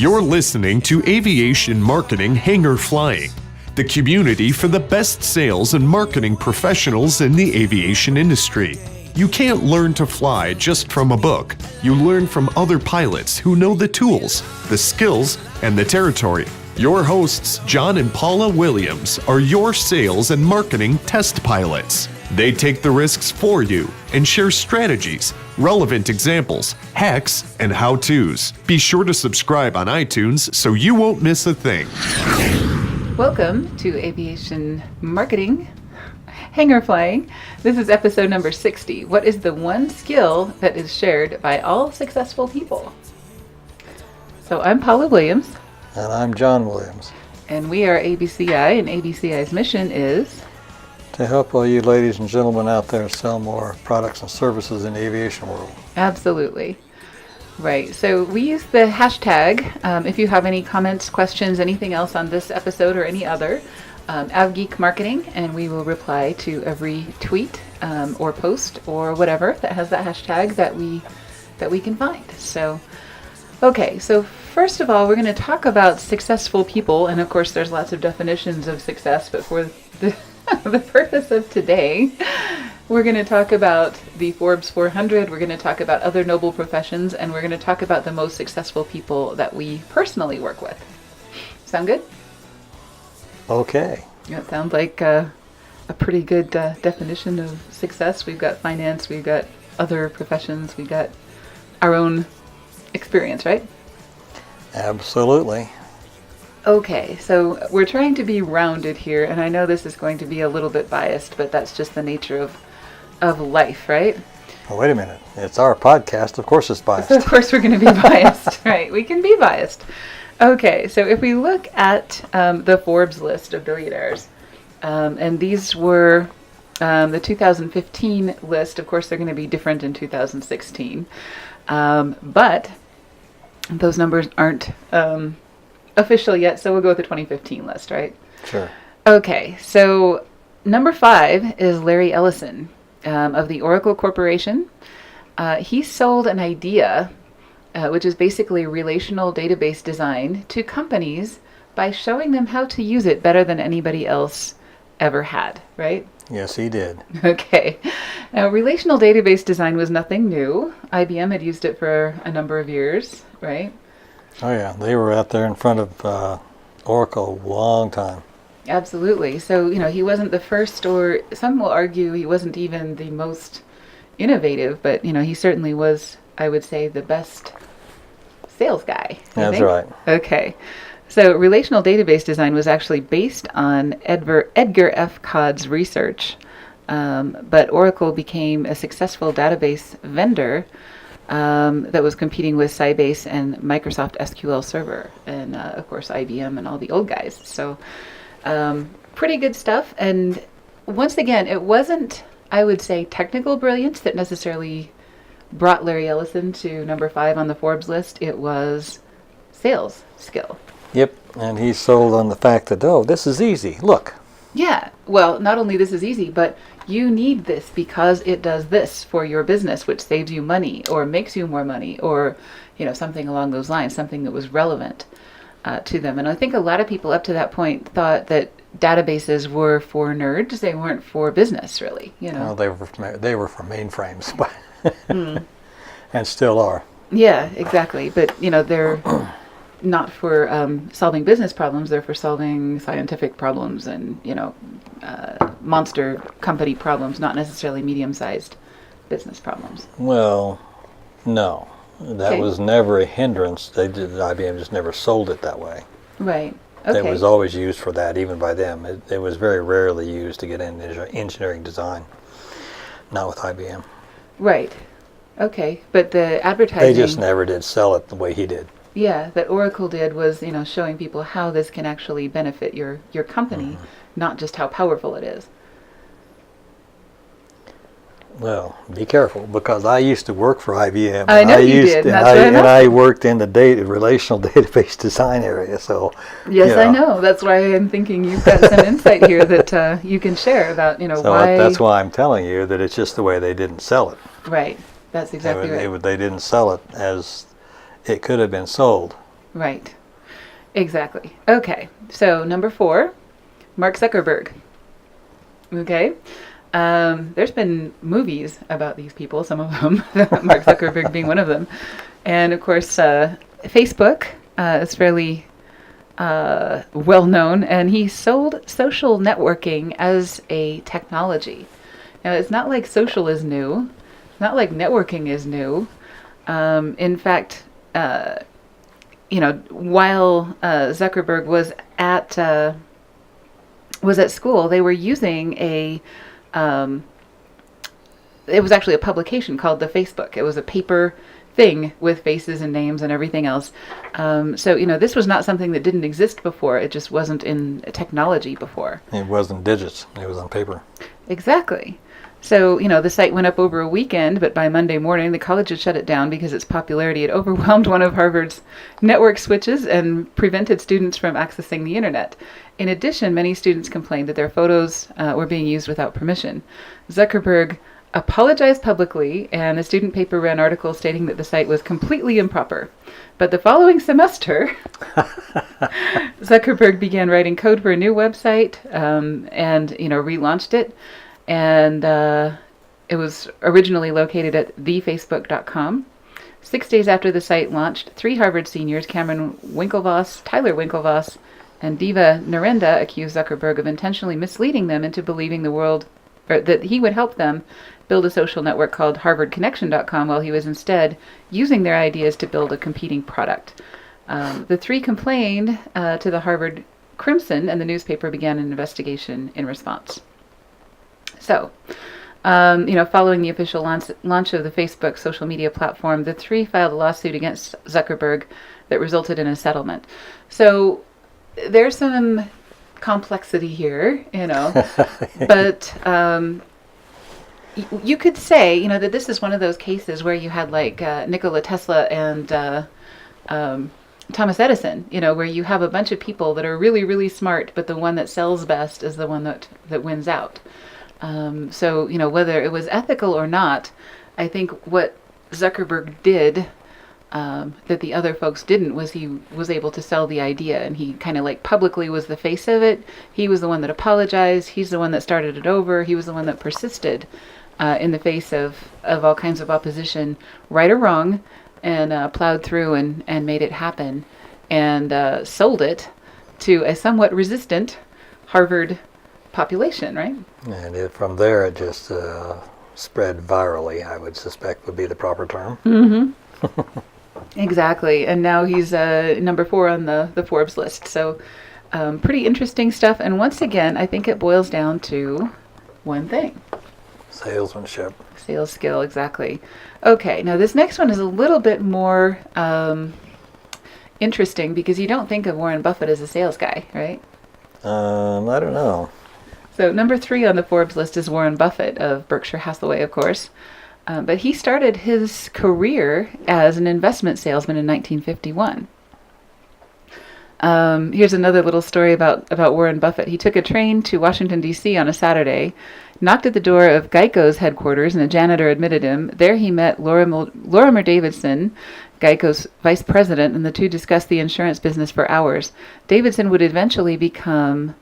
You're listening to Aviation Marketing Hangar Flying, the community for the best sales and marketing professionals in the aviation industry. You can't learn to fly just from a book. You learn from other pilots who know the tools, the skills, and the territory. Your hosts, John and Paula Williams, are your sales and marketing test pilots. They take the risks for you and share strategies, relevant examples, hacks, and how-tos. Be sure to subscribe on iTunes so you won't miss a thing. Welcome to Aviation Marketing Hangar Flying. This is episode number 60. What is the one skill that is shared by all successful people? So I'm Paula Williams. And I'm John Williams. And we are ABCI, and ABCI's mission is to help all you ladies and gentlemen out there sell more products and services in the aviation world. Absolutely. Right. So we use the hashtag. If you have any comments, questions, anything else on this episode or any other, AvGeekMarketing, and we will reply to every tweet or post or whatever that has that hashtag that we can find. So, okay. So first of all, we're going to talk about successful people, and of course, there's lots of definitions of success. But for the purpose of today, we're going to talk about the Forbes 400, we're going to talk about other noble professions, and we're going to talk about the most successful people that we personally work with. Sound good? Okay. Yeah, it sounds like a pretty good definition of success. We've got finance, we've got other professions, we've got our own experience, right? Absolutely. Okay, so we're trying to be rounded here, and I know this is going to be a little bit biased, but that's just the nature of life, right? Well, wait a minute. It's our podcast. Of course it's biased. Of course we're going to be biased, right? We can be biased. Okay, so if we look at the Forbes list of billionaires, and these were the 2015 list. Of course, they're going to be different in 2016, but those numbers aren't official yet, so we'll go with the 2015 list, right? Sure. Okay, so number 5 is Larry Ellison of the Oracle Corporation. He sold an idea, which is basically relational database design, to companies by showing them how to use it better than anybody else ever had, right? Yes, he did. Okay. Now, relational database design was nothing new. IBM had used it for a number of years, right? Oh, yeah. They were out there in front of Oracle a long time. Absolutely. So, he wasn't the first, or some will argue he wasn't even the most innovative, but, he certainly was, I would say, the best sales guy. That's right. Okay. So relational database design was actually based on Edgar F. Codd's research, but Oracle became a successful database vendor that was competing with Sybase and Microsoft SQL Server, and of course IBM and all the old guys. So pretty good stuff. And once again, it wasn't, I would say, technical brilliance that necessarily brought Larry Ellison to number 5 on the Forbes list. It was sales skill. Yep, and he sold on the fact that, oh, this is easy. Look. Yeah, well, not only this is easy, but you need this because it does this for your business, which saves you money or makes you more money, or something along those lines, something that was relevant to them. And I think a lot of people up to that point thought that databases were for nerds; they weren't for business, really. Well, they were for mainframes, but and still are. Yeah, exactly. But they're not for solving business problems. They're for solving scientific problems and monster company problems, not necessarily medium-sized business problems. Well, no, that was never a hindrance. IBM just never sold it that way. Right. Okay. It was always used for that, even by them. It was very rarely used to get into engineering design. Not with IBM. Right. Okay, but the advertising... They just never did sell it the way he did. Yeah, that Oracle did was, showing people how this can actually benefit your company, not just how powerful it is. Well, be careful, because I used to work for IBM. I know you did, and I worked in the relational database design area, so... Yes, I know. That's why I'm thinking you've got some insight here that you can share about, so why... That's why I'm telling you that it's just the way they didn't sell it. Right. That's exactly right. They didn't sell it as it could have been sold. Right. Exactly. Okay. So number 4, Mark Zuckerberg. Okay. There's been movies about these people, some of them, Mark Zuckerberg being one of them. And of course, Facebook is fairly well known, and he sold social networking as a technology. Now, it's not like social is new, not like networking is new. In fact, while Zuckerberg was at school, they were using it was actually a publication called The Facebook. It was a paper thing with faces and names and everything else. So, this was not something that didn't exist before. It just wasn't in technology before. It wasn't digits. It was on paper. Exactly. So, the site went up over a weekend, but by Monday morning, the college had shut it down because its popularity had overwhelmed one of Harvard's network switches and prevented students from accessing the internet. In addition, many students complained that their photos were being used without permission. Zuckerberg apologized publicly, and a student paper ran articles stating that the site was completely improper. But the following semester, Zuckerberg began writing code for a new website and relaunched it. And it was originally located at thefacebook.com. 6 days after the site launched, 3 Harvard seniors, Cameron Winklevoss, Tyler Winklevoss, and Diva Narendra, accused Zuckerberg of intentionally misleading them into believing that he would help them build a social network called HarvardConnection.com, while he was instead using their ideas to build a competing product. The 3 complained to the Harvard Crimson, and the newspaper began an investigation in response. So, following the official launch of the Facebook social media platform, the 3 filed a lawsuit against Zuckerberg that resulted in a settlement. So, there's some complexity here, but you could say, that this is one of those cases where you had like Nikola Tesla and Thomas Edison, where you have a bunch of people that are really, really smart, but the one that sells best is the one that wins out. So, whether it was ethical or not, I think what Zuckerberg did that the other folks didn't was he was able to sell the idea, and he kind of like publicly was the face of it. He was the one that apologized. He's the one that started it over. He was the one that persisted in the face of all kinds of opposition, right or wrong, and plowed through and made it happen, and sold it to a somewhat resistant Harvard population, right? And from there, it just spread virally, I would suspect would be the proper term. Mm-hmm. Exactly. And now he's number 4 on the Forbes list. So pretty interesting stuff. And once again, I think it boils down to one thing. Salesmanship. Sales skill, exactly. Okay, now this next one is a little bit more interesting because you don't think of Warren Buffett as a sales guy, right? I don't know. So number 3 on the Forbes list is Warren Buffett of Berkshire Hathaway, of course. But he started his career as an investment salesman in 1951. Here's another little story about Warren Buffett. He took a train to Washington, D.C. on a Saturday, knocked at the door of Geico's headquarters, and a janitor admitted him. There he met Lorimer Davidson, Geico's vice president, and the two discussed the insurance business for hours. Davidson would eventually become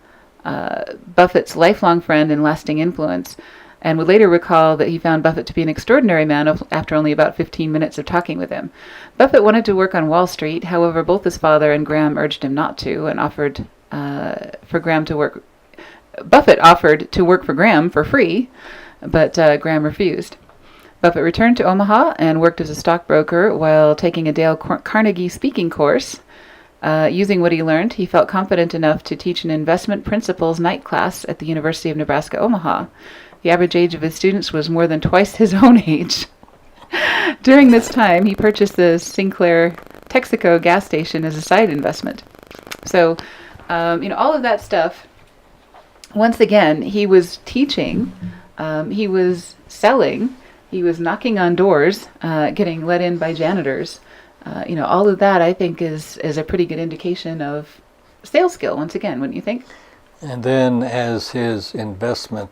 Buffett's lifelong friend and lasting influence, and would later recall that he found Buffett to be an extraordinary man after only about 15 minutes of talking with him. Buffett wanted to work on Wall Street, however, both his father and Graham urged him not to, and offered for Graham to work. Buffett offered to work for Graham for free, but Graham refused. Buffett returned to Omaha and worked as a stockbroker while taking a Dale Carnegie speaking course. Using what he learned, he felt confident enough to teach an investment principles night class at the University of Nebraska, Omaha. The average age of his students was more than twice his own age. During this time, he purchased the Sinclair Texaco gas station as a side investment. So, all of that stuff, once again, he was teaching, he was selling, he was knocking on doors, getting let in by janitors. All of that, I think, is a pretty good indication of sales skill, once again, wouldn't you think? And then as his investment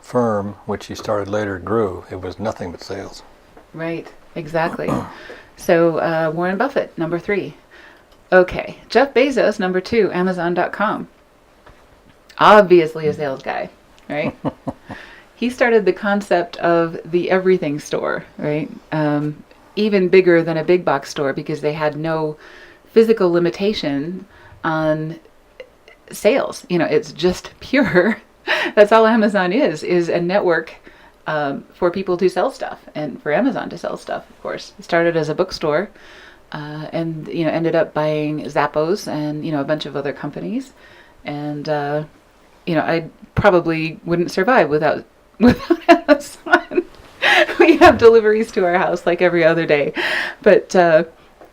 firm, which he started later, grew, it was nothing but sales. Right, exactly. So Warren Buffett, number 3. Okay, Jeff Bezos, number 2, Amazon.com. Obviously a sales guy, right? He started the concept of the everything store, right? Even bigger than a big box store because they had no physical limitation on sales. It's just pure. That's all Amazon is a network for people to sell stuff and for Amazon to sell stuff, of course. It started as a bookstore and, ended up buying Zappos and, a bunch of other companies. And, I probably wouldn't survive without Amazon. We have deliveries to our house like every other day. But,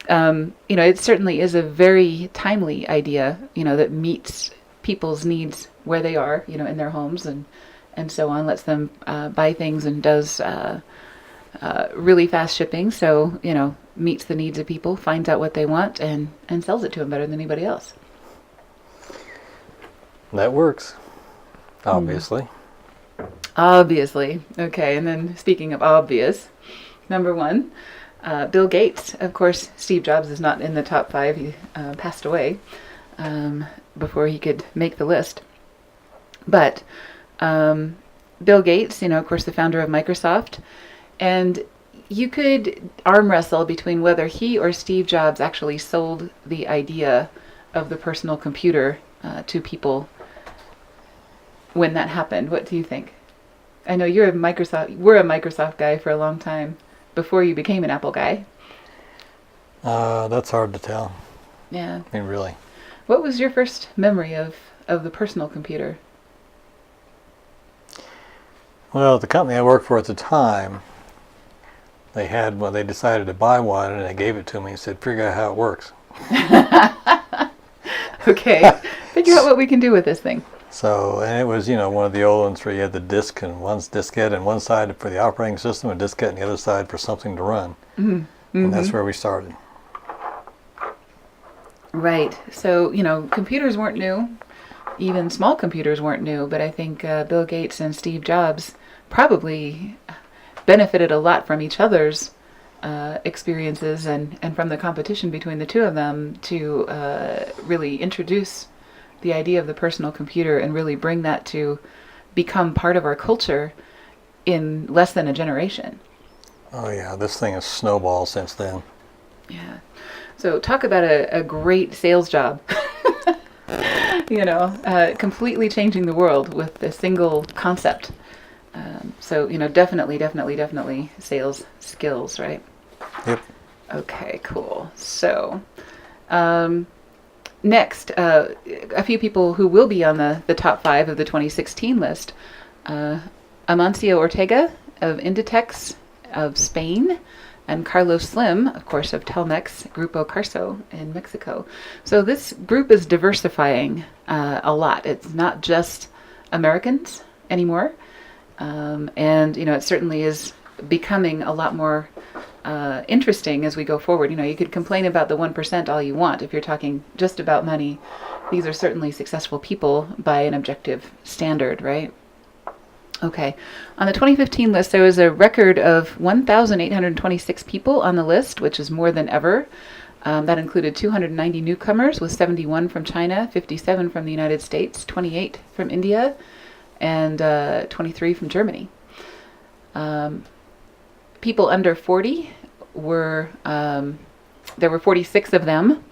it certainly is a very timely idea, that meets people's needs where they are, in their homes and so on, lets them buy things and does really fast shipping. So, meets the needs of people, finds out what they want and sells it to them better than anybody else. That works, obviously. Obviously. Okay, and then speaking of obvious, number 1, Bill Gates. Of course, Steve Jobs is not in the top 5. He passed away before he could make the list. But Bill Gates, of course, the founder of Microsoft. And you could arm wrestle between whether he or Steve Jobs actually sold the idea of the personal computer to people when that happened. What do you think? I know we're a Microsoft guy for a long time before you became an Apple guy. That's hard to tell. Yeah. I mean, really. What was your first memory of the personal computer? Well, the company I worked for at the time, they decided to buy one and they gave it to me and said, figure out how it works. Okay. Figure out what we can do with this thing. So, and it was, one of the old ones where you had the disk and one's diskette and one side for the operating system and diskette and the other side for something to run. Mm-hmm. And that's where we started. Right. So, computers weren't new. Even small computers weren't new. But I think Bill Gates and Steve Jobs probably benefited a lot from each other's experiences and from the competition between the two of them to really introduce the idea of the personal computer and really bring that to become part of our culture in less than a generation. Oh yeah, this thing has snowballed since then. Yeah. So talk about a great sales job. Completely changing the world with a single concept. So, definitely sales skills, right? Yep. Okay, cool. So, next, a few people who will be on the top 5 of the 2016 list. Amancio Ortega of Inditex of Spain, and Carlos Slim, of course, of Telmex Grupo Carso in Mexico. So this group is diversifying a lot. It's not just Americans anymore. And, it certainly is becoming a lot more interesting as we go forward. You could complain about the 1% all you want. If you're talking just about money, these are certainly successful people by an objective standard, right? Okay. On the 2015 list, there was a record of 1,826 people on the list, which is more than ever. That included 290 newcomers, with 71 from China, 57 from the United States, 28 from India, and 23 from Germany. People under 40 were, there were 46 of them,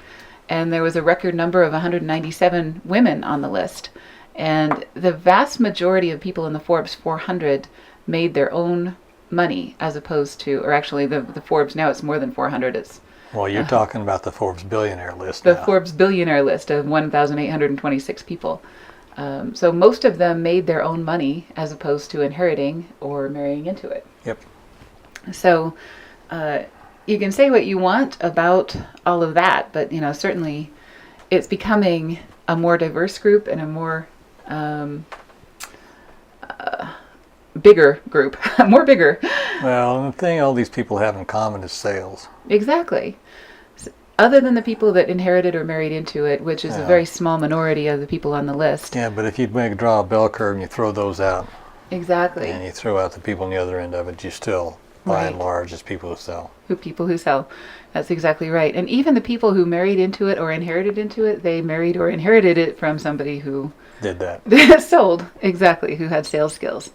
and there was a record number of 197 women on the list. And the vast majority of people in the Forbes 400 made their own money, as opposed to, or actually the Forbes, now it's more than 400. Well, you're talking about the Forbes Billionaire list The now. Forbes Billionaire list of 1,826 people. So most of them made their own money as opposed to inheriting or marrying into it. Yep. So you can say what you want about all of that, but certainly it's becoming a more diverse group and a more bigger group, more bigger. Well, the thing all these people have in common is sales. Exactly. Other than the people that inherited or married into it, which is a very small minority of the people on the list. Yeah, but if you draw a bell curve and you throw those out. Exactly. And you throw out the people on the other end of it, you still by and large, is people who sell. People who sell. That's exactly right. And even the people who married into it or inherited into it, they married or inherited it from somebody who did that. Sold, exactly, who had sales skills.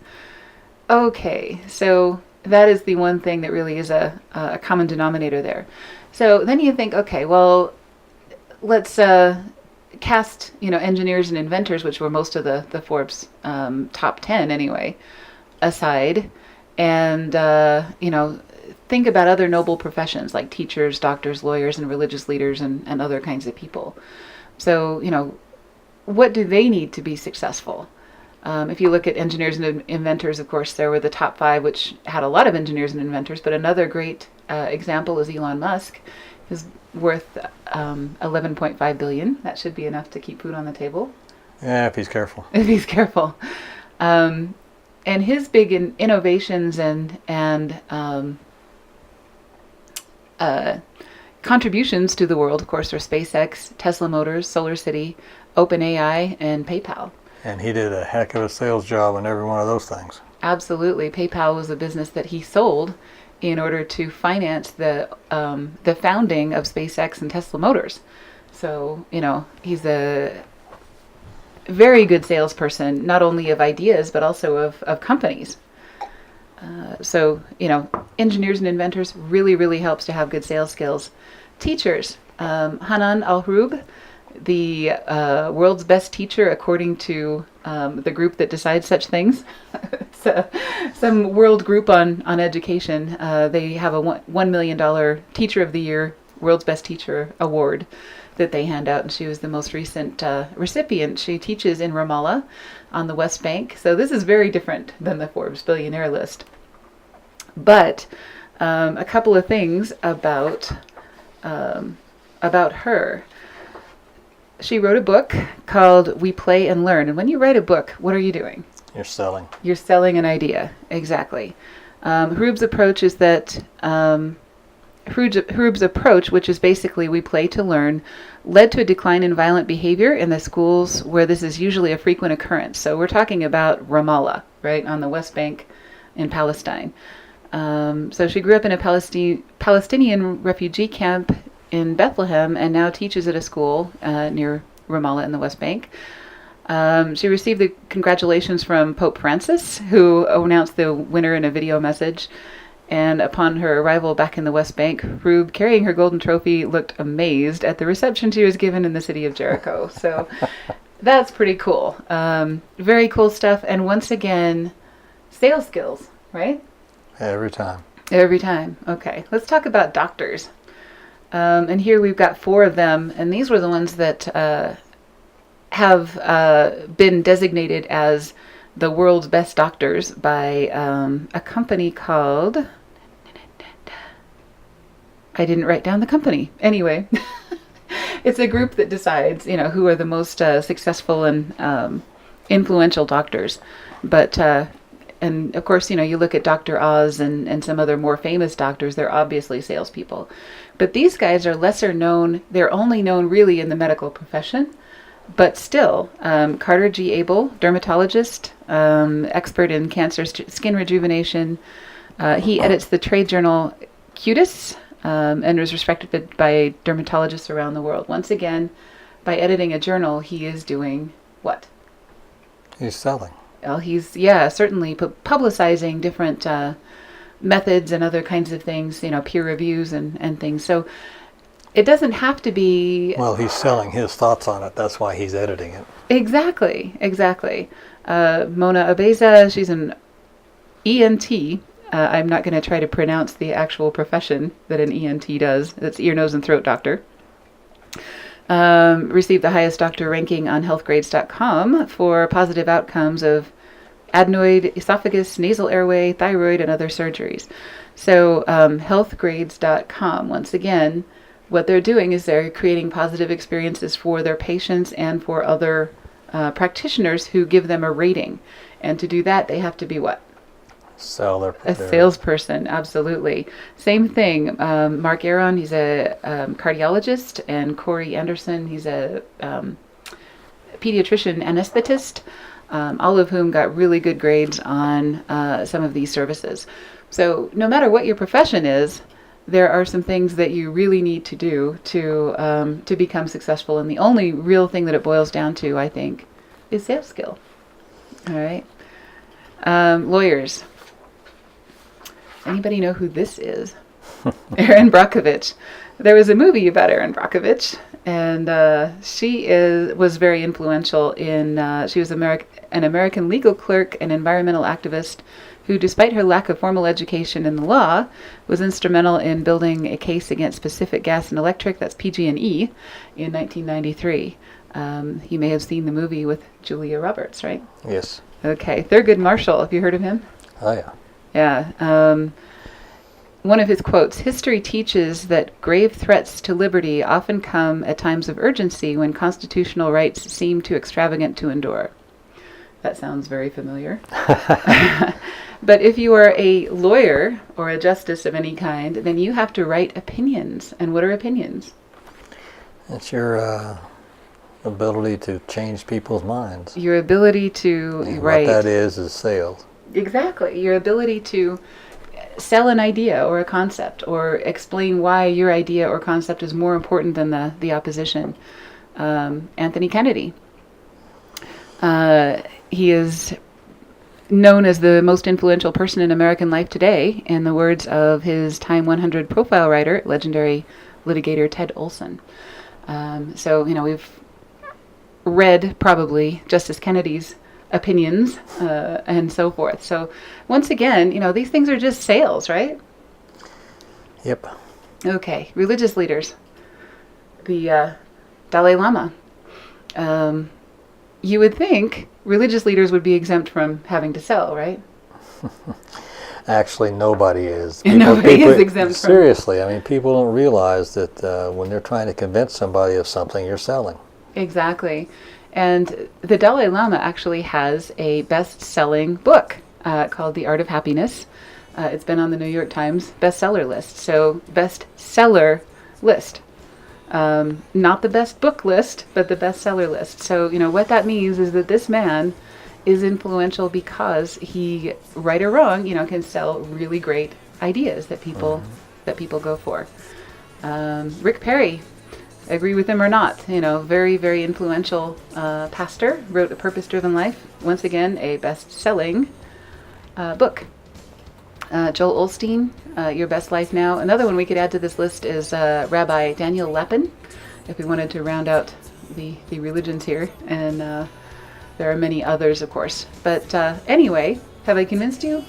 Okay, so that is the one thing that really is a common denominator there. So then you think, okay, well, let's cast, engineers and inventors, which were most of the Forbes top 10 anyway, aside, and, think about other noble professions like teachers, doctors, lawyers, and religious leaders and other kinds of people. So, what do they need to be successful? If you look at engineers and inventors, of course, there were the top 5, which had a lot of engineers and inventors, but another great example is Elon Musk. He's worth $11.5 billion. That should be enough to keep food on the table. Yeah, if he's careful. If he's careful. And his big innovations and contributions to the world, of course, are SpaceX, Tesla Motors, SolarCity, OpenAI, and PayPal. And he did a heck of a sales job on every one of those things. Absolutely. PayPal was a business that he sold in order to finance the founding of SpaceX and Tesla Motors. So, he's a very good salesperson, not only of ideas, but also of companies. So, engineers and inventors really, really helps to have good sales skills. Teachers, Hanan Al-Hrub, the world's best teacher according to the group that decides such things. It's some world group on education. They have a $1 million Teacher of the Year, World's Best Teacher award that they hand out, and she was the most recent recipient. She teaches in Ramallah on the West Bank. So this is very different than the Forbes Billionaire list. But a couple of things about her. She wrote a book called We Play and Learn. And when you write a book, what are you doing? You're selling. You're selling an idea. Exactly. Hrub's approach is that Hrub's approach, which is basically we play to learn, led to a decline in violent behavior in the schools where this is usually a frequent occurrence. So we're talking about Ramallah, right, on the West Bank in Palestine. So she grew up in a Palestinian refugee camp in Bethlehem and now teaches at a school near Ramallah in the West Bank. She received the congratulations from Pope Francis, who announced the winner in a video message. And upon her arrival back in the West Bank, Hrub, carrying her golden trophy, looked amazed at the reception she was given in the city of Jericho. So that's pretty cool. Very cool stuff. And once again, sales skills, right? Every time. Every time. Okay. Let's talk about doctors. And here we've got 4 of them. And these were the ones that have been designated as the world's best doctors by a company called... I didn't write down the company. Anyway, it's a group that decides, who are the most successful and influential doctors. But, and of course, you look at Dr. Oz and some other more famous doctors, they're obviously salespeople. But these guys are lesser known. They're only known really in the medical profession. But still, Carter G. Abel, dermatologist, expert in cancer skin rejuvenation. He edits the trade journal Cutis and is respected by dermatologists around the world. Once again, by editing a journal, he is doing what? He's selling. Well, he's, certainly publicizing different methods and other kinds of things, peer reviews and things. So it doesn't have to be... Well, he's selling his thoughts on it. That's why he's editing it. Exactly. Mona Abeza, she's an ENT. I'm not going to try to pronounce the actual profession that an ENT does. That's ear, nose, and throat doctor. Received the highest doctor ranking on healthgrades.com for positive outcomes of adenoid, esophagus, nasal airway, thyroid, and other surgeries. So healthgrades.com, once again, what they're doing is they're creating positive experiences for their patients and for other practitioners who give them a rating. And to do that, they have to be what? A salesperson, absolutely. Same thing. Mark Aron, he's a cardiologist, and Corey Anderson, he's a pediatrician anesthetist, all of whom got really good grades on some of these services. So no matter what your profession is, there are some things that you really need to do to become successful. And the only real thing that it boils down to, I think, is sales skill. All right. Lawyers. Anybody know who this is? Erin Brockovich. There was a movie about Erin Brockovich, and she was very influential in. She was an American legal clerk and environmental activist who, despite her lack of formal education in the law, was instrumental in building a case against Pacific Gas and Electric, that's PG&E, in 1993. You may have seen the movie with Julia Roberts, right? Yes. Okay. Thurgood Marshall, have you heard of him? Oh, yeah. Yeah. One of his quotes, "History teaches that grave threats to liberty often come at times of urgency when constitutional rights seem too extravagant to endure." That sounds very familiar. But if you are a lawyer or a justice of any kind, then you have to write opinions. And what are opinions? It's your ability to change people's minds. Your ability to What that is sales. Exactly. Your ability to sell an idea or a concept, or explain why your idea or concept is more important than the opposition. Anthony Kennedy. He is known as the most influential person in American life today, in the words of his Time 100 profile writer, legendary litigator Ted Olson. So, we've read probably Justice Kennedy's opinions and so forth. So once again, these things are just sales, right? Yep. Okay, religious leaders. The Dalai Lama. You would think religious leaders would be exempt from having to sell, right? Actually, nobody is. Nobody is exempt from. Seriously, people don't realize that when they're trying to convince somebody of something, you're selling. Exactly. And the Dalai Lama actually has a best-selling book called The Art of Happiness. It's been on the New York Times bestseller list. So, bestseller list. Not the best book list, but the bestseller list. So, what that means is that this man is influential because he, right or wrong, can sell really great ideas that people go for. Rick Perry. Agree with him or not, very, very influential pastor, wrote A Purpose-Driven Life. Once again, a best-selling book. Joel Osteen, Your Best Life Now. Another one we could add to this list is Rabbi Daniel Lapin, if we wanted to round out the religions here. And there are many others, of course. But anyway, have I convinced you?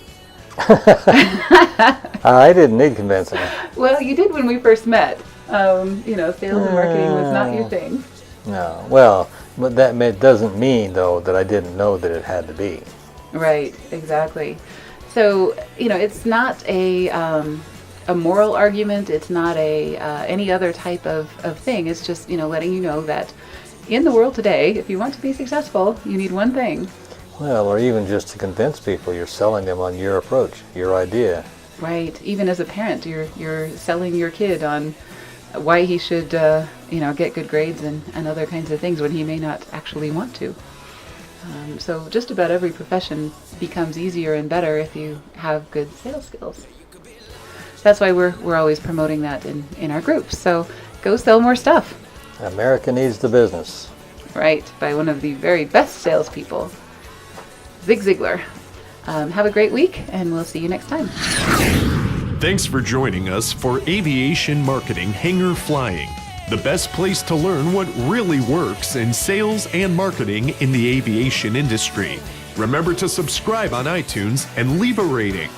I didn't need convincing. Well, you did when we first met. Sales and marketing was not your thing. No. Well, but that doesn't mean, though, that I didn't know that it had to be. Right, exactly. So, it's not a moral argument. It's not any other type of thing. It's just, letting you know that in the world today, if you want to be successful, you need one thing. Well, or even just to convince people, you're selling them on your approach, your idea. Right. Even as a parent, you're selling your kid on why he should, get good grades and other kinds of things when he may not actually want to. So just about every profession becomes easier and better if you have good sales skills. That's why we're always promoting that in our groups. So go sell more stuff. America needs the business. Right, by one of the very best salespeople, Zig Ziglar. Have a great week, and we'll see you next time. Thanks for joining us for Aviation Marketing Hangar Flying, the best place to learn what really works in sales and marketing in the aviation industry. Remember to subscribe on iTunes and leave a rating.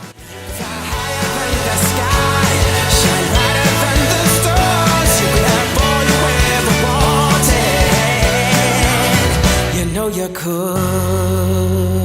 You're cool.